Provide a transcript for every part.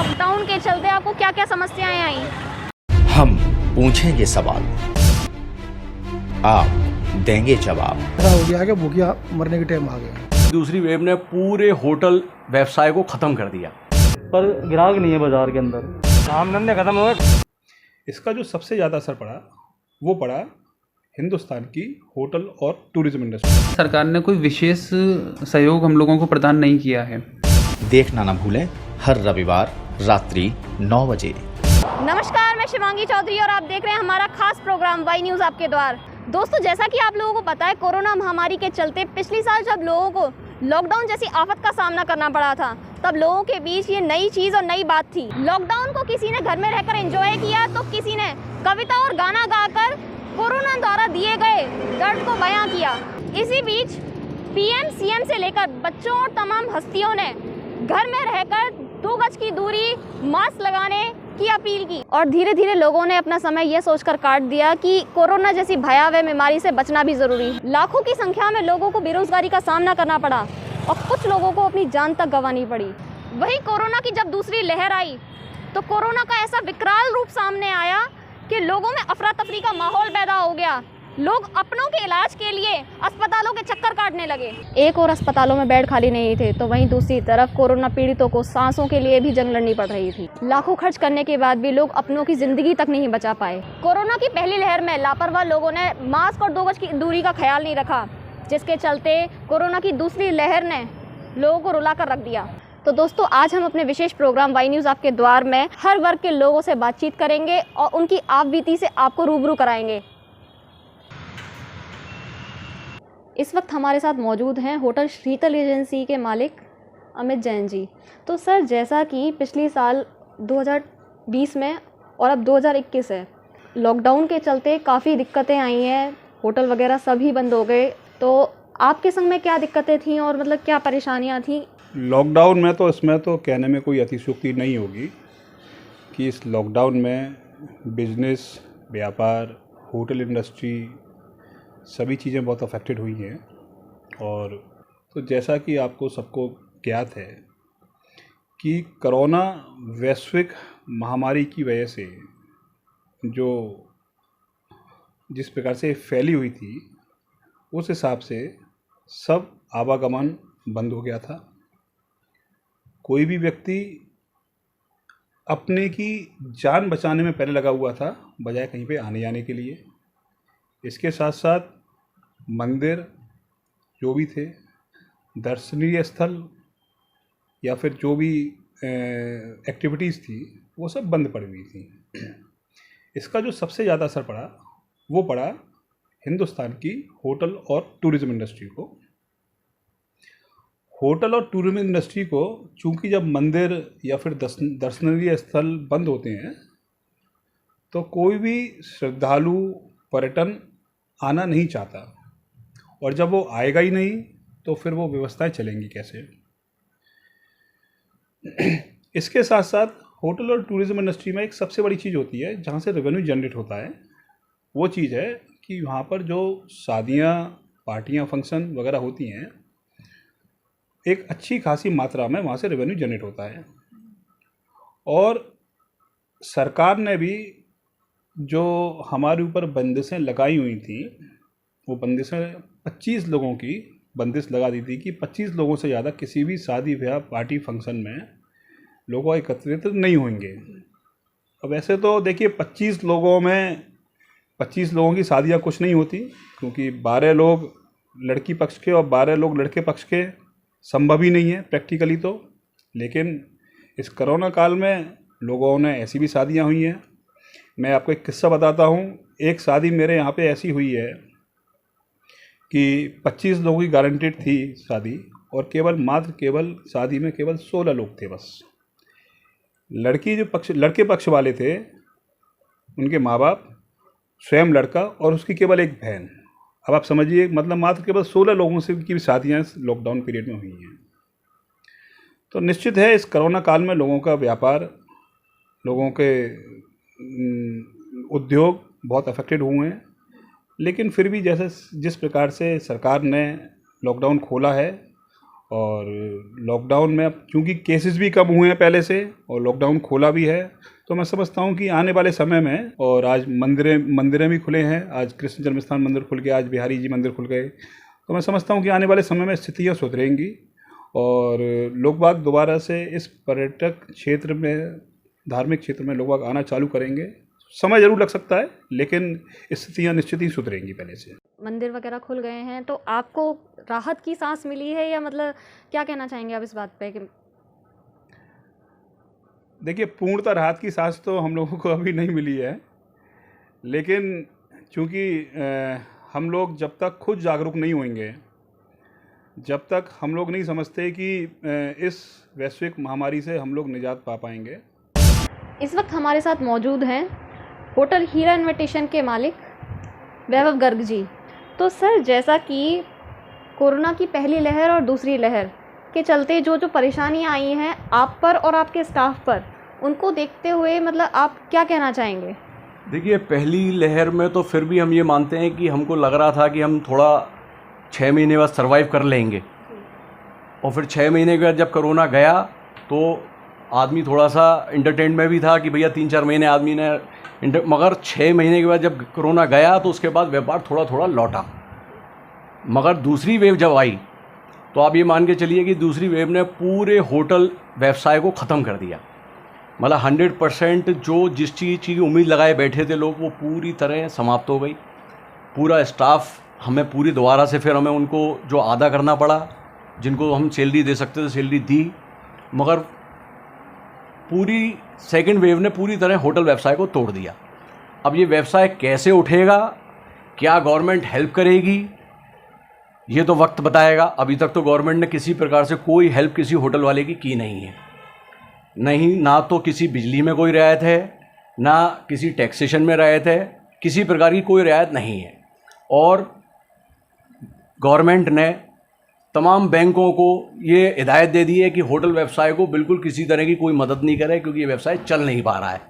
Lockdown के चलते आपको क्या क्या समस्याएं आई? हम पूछेंगे सवाल, आप देंगे जवाब। ऐसा हो गया है कि भूखिया मरने के टाइम आ गया। दूसरी वेव ने पूरे होटल व्यवसाय को ख़त्म कर दिया, पर ग्राहक नहीं है बाजार के अंदर, काम धंधे खत्म हो गए। इसका जो सबसे ज़्यादा असर पड़ा वो पड़ा हिंदुस्तान की होटल और टूरिज्म इंडस्ट्री। सरकार ने कोई विशेष सहयोग हम लोगों को प्रदान नहीं किया है। देखना ना भूलें हर रविवार रात्रि 9 बजे। नमस्कार, मैं शिवांगी चौधरी और आप देख रहे हैं हमारा खास प्रोग्राम वाई न्यूज़ आपके द्वार। दोस्तों, जैसा कि आप लोगों को पता है, कोरोना महामारी के चलते पिछली साल जब लोगों को लॉकडाउन जैसी आफत का सामना करना पड़ा था, तब लोगों के बीच ये नई चीज़ और नई बात थी। लॉकडाउन को किसी ने घर में रहकर एंजॉय किया तो किसी ने कविता और गाना गाकर कोरोना द्वारा दिए गए दर्द को बयां किया। इसी बीच पीएम सीएम से लेकर बच्चों और तमाम हस्तियों ने घर में रहकर 2 गज की दूरी, मास्क लगाने की अपील की और धीरे धीरे लोगों ने अपना समय यह सोचकर काट दिया कि कोरोना जैसी भयावह बीमारी से बचना भी जरूरी है। लाखों की संख्या में लोगों को बेरोजगारी का सामना करना पड़ा और कुछ लोगों को अपनी जान तक गंवानी पड़ी। वहीं कोरोना की जब दूसरी लहर आई तो कोरोना का ऐसा विकराल रूप सामने आया कि लोगों में अफरा तफरी का माहौल पैदा हो गया। लोग अपनों के इलाज के लिए अस्पतालों के चक्कर काटने लगे। एक और अस्पतालों में बेड खाली नहीं थे तो वहीं दूसरी तरफ कोरोना पीड़ितों को सांसों के लिए भी जंग लड़नी पड़ रही थी। लाखों खर्च करने के बाद भी लोग अपनों की जिंदगी तक नहीं बचा पाए। कोरोना की पहली लहर में लापरवाह लोगों ने मास्क और 2 गज की दूरी का ख्याल नहीं रखा, जिसके चलते कोरोना की दूसरी लहर ने लोगों को रुला कर रख दिया। तो दोस्तों, आज हम अपने विशेष प्रोग्राम वाई न्यूज़ आपके द्वार में हर वर्ग के लोगों से बातचीत करेंगे और उनकी आप बीती से आपको रूबरू कराएंगे। इस वक्त हमारे साथ मौजूद हैं होटल शीतल एजेंसी के मालिक अमित जैन जी। तो सर, जैसा कि पिछली साल 2020 में और अब 2021 है, लॉकडाउन के चलते काफ़ी दिक्कतें आई हैं, होटल वगैरह सभी बंद हो गए, तो आपके संग में क्या दिक्कतें थीं और मतलब क्या परेशानियां थीं? लॉकडाउन में तो इसमें तो कहने में कोई अतिशयोक्ति नहीं होगी कि इस लॉकडाउन में बिजनेस, व्यापार, होटल इंडस्ट्री सभी चीज़ें बहुत अफेक्टेड हुई हैं। और तो जैसा कि आपको सबको ज्ञात है कि कोरोना वैश्विक महामारी की वजह से जो जिस प्रकार से फैली हुई थी, उस हिसाब से सब आवागमन बंद हो गया था। कोई भी व्यक्ति अपने की जान बचाने में पहले लगा हुआ था, बजाय कहीं पे आने जाने के लिए। इसके साथ साथ मंदिर जो भी थे, दर्शनीय स्थल या फिर जो भी एक्टिविटीज़ थी, वो सब बंद पड़ी हुई थी। इसका जो सबसे ज़्यादा असर पड़ा वो पड़ा हिंदुस्तान की होटल और टूरिज़्म इंडस्ट्री को। होटल और टूरिज्म इंडस्ट्री को चूँकि जब मंदिर या फिर दर्शनीय स्थल बंद होते हैं तो कोई भी श्रद्धालु, पर्यटन आना नहीं चाहता, और जब वो आएगा ही नहीं तो फिर वो व्यवस्थाएं चलेंगी कैसे। इसके साथ साथ होटल और टूरिज्म इंडस्ट्री में एक सबसे बड़ी चीज़ होती है जहाँ से रेवेन्यू जनरेट होता है, वो चीज़ है कि वहाँ पर जो शादियाँ, पार्टियाँ, फंक्शन वगैरह होती हैं, एक अच्छी खासी मात्रा में वहाँ से रेवेन्यू जनरेट होता है। और सरकार ने भी जो हमारे ऊपर बंदिशें लगाई हुई थी, वो बंदिशें 25 लोगों की बंदिश लगा दी थी कि 25 लोगों से ज़्यादा किसी भी शादी ब्याह, पार्टी, फंक्शन में लोग एकत्रित नहीं होंगे। अब ऐसे तो देखिए 25 लोगों की शादियाँ कुछ नहीं होती, क्योंकि 12 लोग लड़की पक्ष के और 12 लोग लड़के पक्ष के संभव ही नहीं है प्रैक्टिकली तो। लेकिन इस कोरोना काल में लोगों ने ऐसी भी शादियां हुई हैं। मैं आपको एक किस्सा बताता हूं। एक शादी मेरे यहाँ पे ऐसी हुई है कि 25 लोगों की गारंटेड थी शादी, और केवल शादी में केवल 16 लोग थे बस। लड़के पक्ष वाले थे, उनके माँ बाप, स्वयं लड़का और उसकी केवल एक बहन। अब आप समझिए, मतलब मात्र केवल 16 लोगों से की शादियाँ लॉकडाउन पीरियड में हुई हैं। तो निश्चित है इस कोरोना काल में लोगों का व्यापार, लोगों के उद्योग बहुत अफेक्टेड हुए हैं। लेकिन फिर भी जिस प्रकार से सरकार ने लॉकडाउन खोला है और लॉकडाउन में अब क्योंकि केसेस भी कम हुए हैं पहले से और लॉकडाउन खोला भी है, तो मैं समझता हूँ कि आने वाले समय में, और आज मंदिरें भी खुले हैं, आज कृष्ण जन्मस्थान मंदिर खुल गया, आज बिहारी जी मंदिर खुल गए, तो मैं समझता हूँ कि आने वाले समय में स्थितियाँ सुधरेंगी और लोग बाग दोबारा से इस पर्यटक क्षेत्र में, धार्मिक क्षेत्र में लोग बाग आना चालू करेंगे। समय ज़रूर लग सकता है, लेकिन स्थितियाँ निश्चित ही सुधरेंगी पहले से। मंदिर वगैरह खुल गए हैं तो आपको राहत की सांस मिली है, या मतलब क्या कहना चाहेंगे आप इस बात पे कि देखिए, पूर्णतः राहत की सांस तो हम लोगों को अभी नहीं मिली है, लेकिन चूँकि हम लोग जब तक खुद जागरूक नहीं होंगे, जब तक हम लोग नहीं समझते कि इस वैश्विक महामारी से हम लोग निजात पा पाएंगे। इस वक्त हमारे साथ मौजूद हैं होटल हीरा इन्विटेशन के मालिक वैभव गर्ग जी। तो सर, जैसा कि कोरोना की पहली लहर और दूसरी लहर के चलते जो परेशानियां आई हैं आप पर और आपके स्टाफ पर, उनको देखते हुए मतलब आप क्या कहना चाहेंगे? देखिए, पहली लहर में तो फिर भी हम ये मानते हैं कि हमको लग रहा था कि हम थोड़ा 6 महीने बाद सर्वाइव कर लेंगे, और फिर 6 महीने के बाद जब कोरोना गया तो आदमी थोड़ा सा एंटरटेन में भी था कि भैया 3-4 महीने आदमी ने मगर 6 महीने के बाद जब कोरोना गया तो उसके बाद व्यापार थोड़ा थोड़ा लौटा। मगर दूसरी वेव जब आई तो आप ये मान के चलिए कि दूसरी वेव ने पूरे होटल व्यवसाय को ख़त्म कर दिया। मतलब 100% जो जिस चीज़ की उम्मीद लगाए बैठे थे लोग, वो पूरी तरह समाप्त हो गई। पूरा स्टाफ हमें पूरी दोबारा से फिर हमें उनको जो आदा करना पड़ा, जिनको हम सैलरी दे सकते थे सैलरी दी, मगर पूरी सेकंड वेव ने पूरी तरह होटल व्यवसाय को तोड़ दिया। अब ये व्यवसाय कैसे उठेगा, क्या गवर्नमेंट हेल्प करेगी, ये तो वक्त बताएगा। अभी तक तो गवर्नमेंट ने किसी प्रकार से कोई हेल्प किसी होटल वाले की नहीं है। नहीं, ना तो किसी बिजली में कोई रियायत है, ना किसी टैक्सेशन में रियायत है, किसी प्रकार की कोई रियायत नहीं है। और गवर्नमेंट ने तमाम बैंकों को ये हिदायत दे दी है कि होटल व्यवसाय को बिल्कुल किसी तरह की कोई मदद नहीं करे, क्योंकि ये व्यवसाय चल नहीं पा रहा है।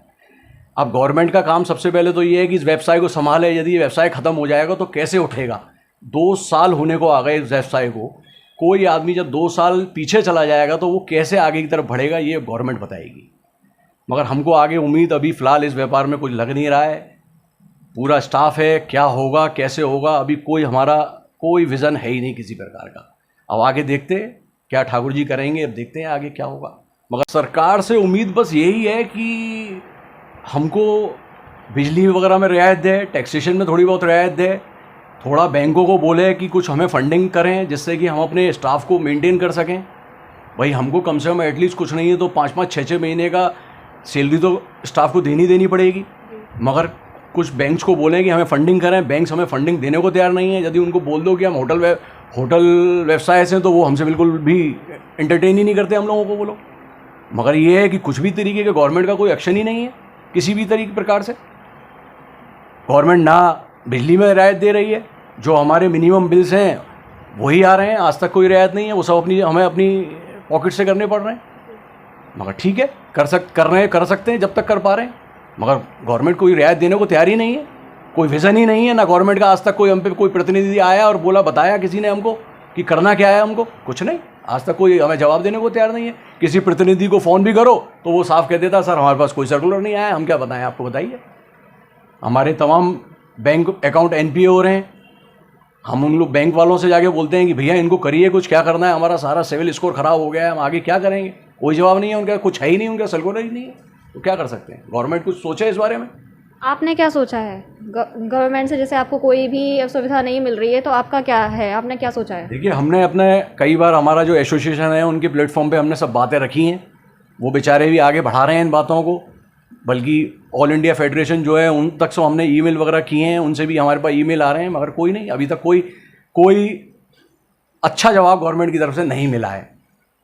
अब गवर्नमेंट का काम सबसे पहले तो ये है कि इस व्यवसाय को संभाले। यदि ये व्यवसाय ख़त्म हो जाएगा तो कैसे उठेगा? 2 साल होने को आ गए इस व्यवसाय को। कोई आदमी जब 2 साल पीछे चला जाएगा तो वो कैसे आगे की तरफ बढ़ेगा, ये गवर्नमेंट बताएगी। मगर हमको आगे उम्मीद अभी फ़िलहाल इस व्यापार में कुछ लग नहीं रहा है। पूरा स्टाफ है, क्या होगा कैसे होगा अभी कोई हमारा कोई विज़न है ही नहीं किसी प्रकार का। अब आगे देखते हैं क्या ठाकुर जी करेंगे, अब देखते हैं आगे क्या होगा। मगर सरकार से उम्मीद बस यही है कि हमको बिजली वगैरह में रियायत दे, टैक्सेशन में थोड़ी बहुत रियायत दे, थोड़ा बैंकों को बोले कि कुछ हमें फंडिंग करें जिससे कि हम अपने स्टाफ को मेंटेन कर सकें। भाई हमको कम से कम एटलीस्ट कुछ नहीं है तो 5-5, 6-6 महीने का सैलरी तो स्टाफ को देनी पड़ेगी। मगर कुछ बैंक्स को बोलें कि हमें फंडिंग करें, बैंक्स हमें फंडिंग देने को तैयार नहीं है। यदि उनको बोल दो कि हम होटल व्यवसाय से, तो वो हमसे बिल्कुल भी एंटरटेन ही नहीं करते हम लोगों को वो लोग। मगर ये है कि कुछ भी तरीके के गवर्नमेंट का कोई एक्शन ही नहीं है किसी भी तरीके प्रकार से। गवर्नमेंट ना बिजली में रियायत दे रही है, जो हमारे मिनिमम बिल्स हैं वही आ रहे हैं, आज तक कोई रियायत नहीं है, वो सब हमें अपनी पॉकेट से करने पड़ रहे हैं। मगर ठीक है, कर सकते हैं जब तक कर पा रहे हैं। मगर गवर्नमेंट कोई रियायत देने को तैयार ही नहीं है, कोई विज़न ही नहीं है ना गवर्नमेंट का। आज तक कोई हम पे कोई प्रतिनिधि आया और बोला, बताया किसी ने हमको कि करना क्या है हमको? कुछ नहीं, आज तक कोई हमें जवाब देने को तैयार नहीं है। किसी प्रतिनिधि को फ़ोन भी करो तो वो साफ कह देता, सर हमारे पास कोई सर्कुलर नहीं आया, हम क्या बताएं आपको, बताइए। हमारे तमाम बैंक अकाउंट NPA हो रहे हैं। हम उन लोग बैंक वालों से जाके बोलते हैं कि भैया इनको करिए कुछ, क्या करना है, हमारा सारा सिविल स्कोर ख़राब हो गया है, हम आगे क्या करेंगे? कोई जवाब नहीं है उनका, कुछ है ही नहीं, उनका सर्कुलर ही नहीं है, तो क्या कर सकते हैं? गवर्नमेंट कुछ सोचे इस बारे में। आपने क्या सोचा है गवर्नमेंट से? जैसे आपको कोई भी सुविधा नहीं मिल रही है तो आपका क्या है, आपने क्या सोचा है? देखिए, हमने अपने कई बार हमारा जो एसोसिएशन है उनके प्लेटफॉर्म पे हमने सब बातें रखी हैं। वो बेचारे भी आगे बढ़ा रहे हैं इन बातों को, बल्कि ऑल इंडिया फेडरेशन जो है उन तक से हमने ईमेल वगैरह किए हैं, उनसे भी हमारे पास ईमेल आ रहे हैं, मगर कोई नहीं, अभी तक कोई अच्छा जवाब गवर्नमेंट की तरफ से नहीं मिला है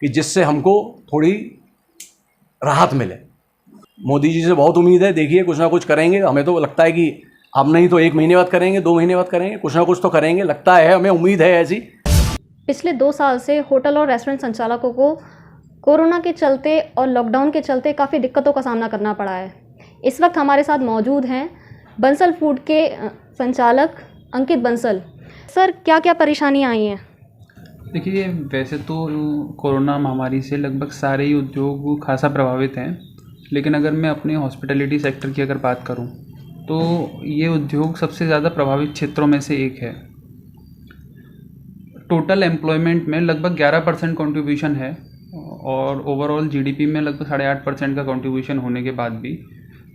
कि जिससे हमको थोड़ी राहत मिले। मोदी जी से बहुत उम्मीद है, देखिए कुछ ना कुछ करेंगे। हमें तो लगता है कि अब नहीं तो 1 महीने बाद करेंगे, 2 महीने बाद करेंगे, कुछ ना कुछ तो करेंगे, लगता है, हमें उम्मीद है ऐसी। पिछले 2 साल से होटल और रेस्टोरेंट संचालकों को कोरोना के चलते और लॉकडाउन के चलते काफ़ी दिक्कतों का सामना करना पड़ा है। इस वक्त हमारे साथ मौजूद हैं बंसल फूड के संचालक अंकित बंसल। सर, क्या क्या परेशानियाँ आई हैं? देखिए, वैसे तो कोरोना महामारी से लगभग सारे ही उद्योग खासा प्रभावित हैं, लेकिन अगर मैं अपने हॉस्पिटैलिटी सेक्टर की अगर बात करूं तो ये उद्योग सबसे ज़्यादा प्रभावित क्षेत्रों में से एक है। टोटल एम्प्लॉयमेंट में लगभग 11% कंट्रीब्यूशन है और ओवरऑल जीडीपी में लगभग 8.5% का कंट्रीब्यूशन होने के बाद भी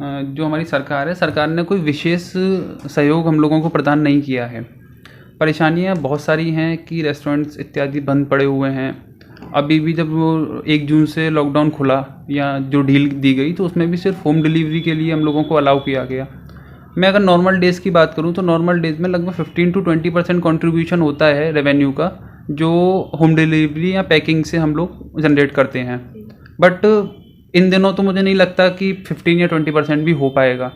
जो हमारी सरकार ने कोई विशेष सहयोग हम लोगों को प्रदान नहीं किया है। परेशानियां बहुत सारी हैं कि रेस्टोरेंट्स इत्यादि बंद पड़े हुए हैं। अभी भी जब वो 1 जून से लॉकडाउन खुला या जो ढील दी गई तो उसमें भी सिर्फ होम डिलीवरी के लिए हम लोगों को अलाउ किया गया। मैं अगर नॉर्मल डेज़ की बात करूं तो नॉर्मल डेज़ में लगभग 15 to 20% कंट्रीब्यूशन होता है रेवेन्यू का, जो होम डिलीवरी या पैकिंग से हम लोग जनरेट करते हैं। बट इन दिनों तो मुझे नहीं लगता कि 15 या 20% भी हो पाएगा।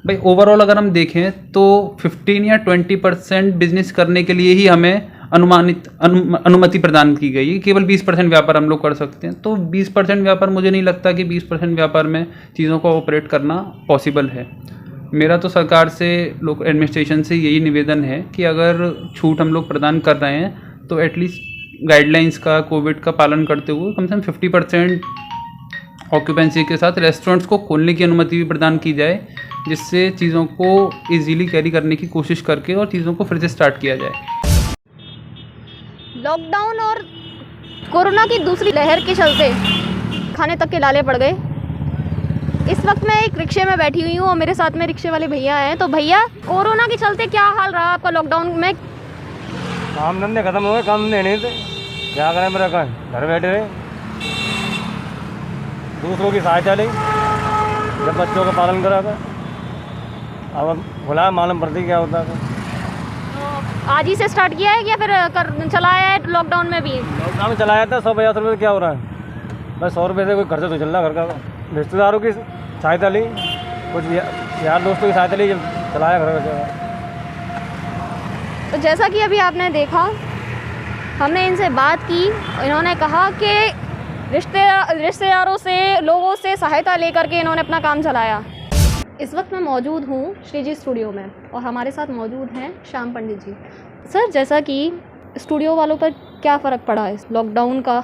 भाई ओवरऑल अगर हम देखें तो 15 या 20% बिजनेस करने के लिए ही हमें अनुमति प्रदान की गई है। केवल 20% व्यापार हम लोग कर सकते हैं। तो 20% व्यापार, मुझे नहीं लगता कि 20% व्यापार में चीज़ों को ऑपरेट करना पॉसिबल है। मेरा तो सरकार से, लोकल एडमिनिस्ट्रेशन से यही निवेदन है कि अगर छूट हम लोग प्रदान कर रहे हैं तो एटलीस्ट गाइडलाइंस का, कोविड का पालन करते हुए कम से कम 50% ऑक्यूपेंसी के साथ रेस्टोरेंट्स को खोलने की अनुमति भी प्रदान की जाए, जिससे चीज़ों को इजीली कैरी करने की कोशिश करके और चीज़ों को फिर से स्टार्ट किया जाए। लॉकडाउन और कोरोना की दूसरी लहर के चलते खाने तक के लाले पड़ गए। इस वक्त मैं एक रिक्शे में बैठी हुई हूँ और मेरे साथ में रिक्शे वाले भैया हैं। तो भैया, कोरोना के चलते क्या हाल रहा आपका लॉकडाउन में? काम धंधे खत्म हो गए, काम धंधे नहीं थे, क्या करें, मेरा घर बैठे रहे, दूसरों की सहायता ली, जब बच्चों का पालन करा था। अब भुला मालूम पड़ती क्या होता है। आज ही से स्टार्ट किया है या फिर चलाया है लॉकडाउन में भी? लॉकडाउन में चलाया था। 150 रुपये क्या हो रहा है, बस 100 रुपये से कोई खर्चा तो चल रहा है घर का। रिश्तेदारों की सहायता ली, कुछ यार दोस्तों की सहायता ली, जब चलाया घर का। तो जैसा कि अभी आपने देखा, हमने इनसे बात की, इन्होंने कहा कि रिश्तेदारों से, लोगों से सहायता लेकर के इन्होंने अपना काम चलाया। इस वक्त मैं मौजूद हूँ श्रीजी स्टूडियो में और हमारे साथ मौजूद हैं श्याम पंडित जी। सर, जैसा कि स्टूडियो वालों पर क्या फ़र्क पड़ा है लॉकडाउन का?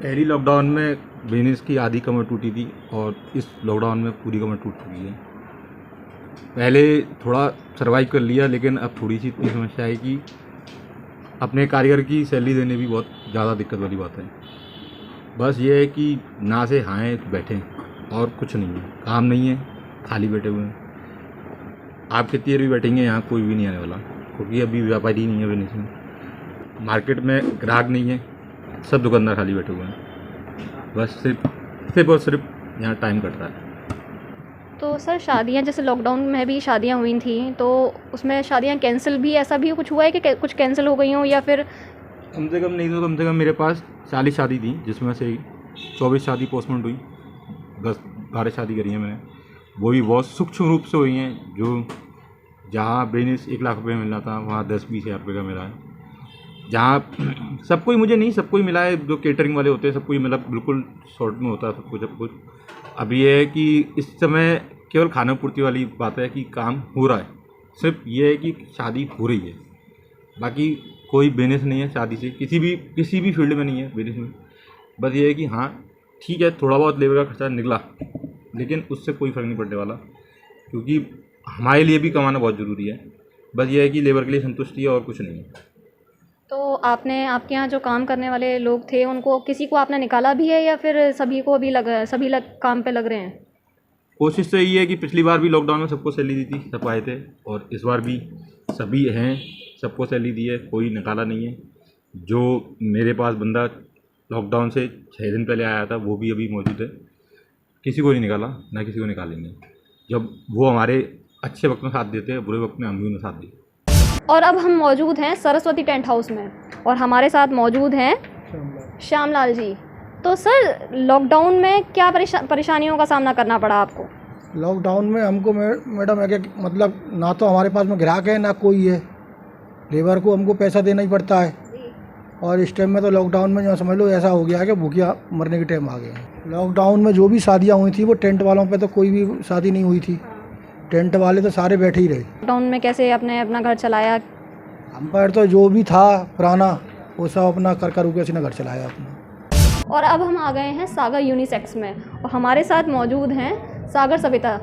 पहली लॉकडाउन में बिजनेस की आधी कमर टूटी थी और इस लॉकडाउन में पूरी कमर टूट चुकी है। पहले थोड़ा सर्वाइव कर लिया, लेकिन अब थोड़ी सी इतनी समस्या है कि अपने कारीगर की सैलरी देने भी बहुत ज़्यादा दिक्कत वाली बात है। बस ये है कि ना से हाँ बैठें और कुछ नहीं है, काम नहीं है, खाली बैठे हुए हैं। आप कितनी देर भी बैठेंगे, यहाँ कोई भी नहीं आने वाला, क्योंकि अभी व्यापारी नहीं है बिजनेस में, मार्केट में ग्राहक नहीं है, सब दुकानदार खाली बैठे हुए हैं। बस सिर्फ और सिर्फ यहाँ टाइम कट रहा है। तो सर, शादियां, जैसे लॉकडाउन में भी शादियां हुई थी, तो उसमें शादियां कैंसिल भी, ऐसा भी कुछ हुआ है कि कुछ कैंसिल हो गई हों या फिर? कम से कम नहीं तो कम से कम मेरे पास 40 शादी थी, जिसमें से 24 शादी पोस्टपोन हुई, 10-12 शादी करी हैं मैंने। वो भी बहुत सूक्ष्म रूप से हुई हैं, जो जहाँ बिजनेस 1 लाख रुपये मिलना था वहाँ 10-20 हज़ार रुपये का मिला है। जहाँ सबको ही, मुझे नहीं, सबको ही मिला है, जो केटरिंग वाले होते हैं सबको ही मिला, बिल्कुल शॉर्ट में होता है सब कुछ। अब ये है कि इस समय केवल खाना पूर्ति वाली बात है कि काम हो रहा है, सिर्फ ये है कि शादी हो रही है, बाकी कोई बिजनेस नहीं है शादी से, किसी भी फील्ड में नहीं है बिजनेस में। बस ये है कि हाँ ठीक है, थोड़ा बहुत लेबर का खर्चा निकला, लेकिन उससे कोई फ़र्क नहीं पड़ने वाला, क्योंकि हमारे लिए भी कमाना बहुत ज़रूरी है। बस ये है कि लेबर के लिए संतुष्टि है और कुछ नहीं है। तो आपके यहाँ जो काम करने वाले लोग थे, उनको किसी को आपने निकाला भी है या फिर सभी को अभी सभी काम पे लग रहे हैं? कोशिश तो यही है कि पिछली बार भी लॉकडाउन में सबको सैलरी दी थी, सब आए थे, और इस बार भी सभी हैं, सबको सैलरी दी है, कोई निकाला नहीं है। जो मेरे पास बंदा लॉकडाउन से 6 दिन पहले आया था, वो भी अभी मौजूद है, किसी को नहीं निकाला, ना किसी को निकालेंगे। जब वो हमारे अच्छे वक्त में साथ देते हैं, बुरे वक्त में हम भी उन्हें साथ दें। और अब हम मौजूद हैं सरस्वती टेंट हाउस में और हमारे साथ मौजूद हैं श्यामलाल जी। तो सर, लॉकडाउन में क्या परेशानियों का सामना करना पड़ा आपको? लॉकडाउन में हमको मैडम है कि मतलब ना तो हमारे पास में ग्राहक है ना कोई है, लेबर को हमको पैसा देना ही पड़ता है। और इस टाइम में तो लॉकडाउन में जो समझ लो ऐसा हो गया है कि भूखिया मरने के टाइम आ गए हैं। लॉकडाउन में जो भी शादियाँ हुई थी वो टेंट वालों पे तो कोई भी शादी नहीं हुई थी, टेंट वाले तो सारे बैठे ही रहे। लॉकडाउन में कैसे अपना घर चलाया? हम पर तो जो भी था पुराना वो सब अपना कर के उसने घर चलाया अपना। और अब हम आ गए हैं सागर यूनिसेक्स में और हमारे साथ मौजूद हैं सागर सविता।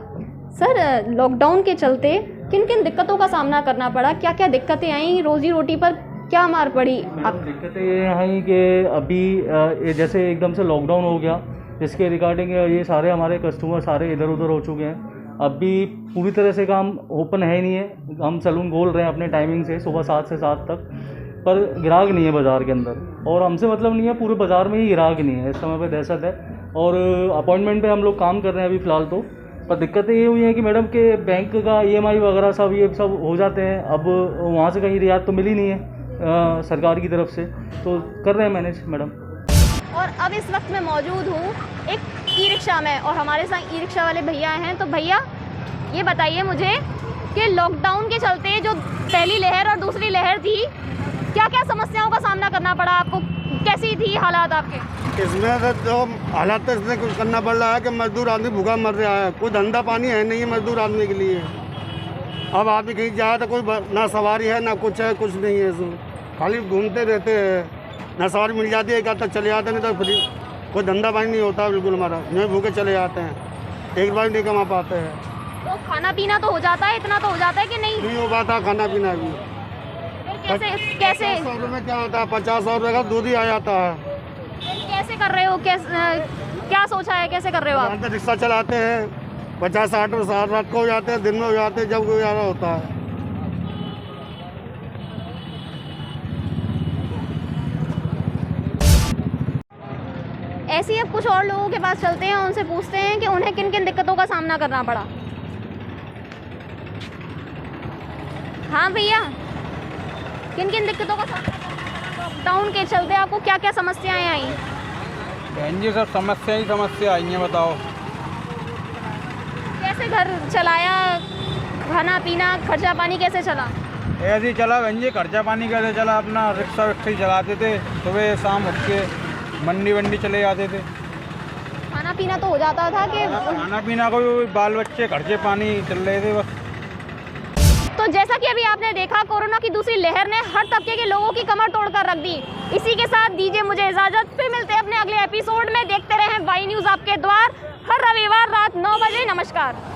सर, लॉकडाउन के चलते किन किन दिक्कतों का सामना करना पड़ा, क्या क्या दिक्कतें आई, रोजी रोटी पर क्या मार पड़ी? अब दिक्कतें ये हैं कि अभी ये जैसे एकदम से लॉकडाउन हो गया, इसके रिगार्डिंग ये सारे हमारे कस्टमर सारे इधर उधर हो चुके हैं। अभी पूरी तरह से काम ओपन है ही नहीं है। हम सैलून खोल रहे हैं अपने टाइमिंग से सुबह 7 से 7 तक, पर ग्राहक नहीं है बाज़ार के अंदर, और हमसे मतलब नहीं है, पूरे बाज़ार में ही ग्राहक नहीं है। इस समय पे दहशत है और अपॉइंटमेंट पे हम लोग काम कर रहे हैं अभी फ़िलहाल तो। पर दिक्कतें ये हुई हैं कि मैडम के बैंक का EMI वगैरह सब ये सब हो जाते हैं। अब वहाँ से कहीं रियायत तो मिली नहीं है सरकार की तरफ से, तो कर रहे हैं मैनेज मैडम। और अब इस वक्त मैं मौजूद हूँ एक ई-रिक्शा में और हमारे साथ ई-रिक्शा वाले भैया हैं। तो भैया ये बताइए मुझे कि लॉकडाउन के चलते जो पहली लहर और दूसरी लहर थी, क्या क्या समस्याओं का सामना करना पड़ा आपको, कैसी थी हालात आपके? इसमें जो हालात है इसमें कुछ करना पड़ रहा है कि मजदूर आदमी भूखा मर रहा है, कोई धंधा पानी है नहीं है मजदूर आदमी के लिए। अब आदमी कहीं जाए तो कोई ना सवारी है ना कुछ है, कुछ नहीं है, इसमें खाली घूमते रहते हैं। ना सवारी मिल जाती है क्या तक चले जाते, नहीं तो फ्री कोई धंधा पानी नहीं होता बिल्कुल हमारा, नहीं भूखे चले जाते हैं, एक बार नहीं कमा पाते हैं। तो खाना पीना तो हो जाता है, इतना तो हो जाता है कि नहीं हो पाता खाना पीना भी। कैसे कैसे 50 रुपये में क्या होता है, 50 रुपये का दूध ही आ जाता है। कैसे कर रहे हो, क्या सोचा है, कैसे कर रहे हो आप? रिक्शा चलाते हैं, 50-60 रात को हो जाते हैं, दिन में हो जाते हैं, जब गुजारा होता है। ऐसे ही अब कुछ और लोगों के पास चलते हैं, उनसे पूछते हैं कि उन्हें किन किन दिक्कतों का सामना करना पड़ा। हाँ भैया, किन किन दिक्कतों का सामना करना, लॉकडाउन के चलते आपको क्या क्या समस्याएं आई? बहन जी सब समस्या ही समस्या आई हैं, बताओ कैसे घर चलाया, खाना पीना खर्चा पानी कैसे चला? ऐसे ही चला बहन जी, खर्चा पानी कैसे चला, अपना रिक्शा विक्शा ही चलाते थे, सुबह शाम उठ के मंडी वंडी चले जाते थे। खाना पीना तो हो जाता था कि खाना पीना को बाल बच्चे खर्चे पानी चल रहे थे बस। तो जैसा कि अभी आपने देखा, कोरोना की दूसरी लहर ने हर तबके के लोगों की कमर तोड़कर रख दी। इसी के साथ दीजिए मुझे इजाजत, फिर मिलते हैं अपने अगले एपिसोड में। देखते रहें वाई न्यूज़ आपके द्वार, हर रविवार रात 9 बजे। नमस्कार।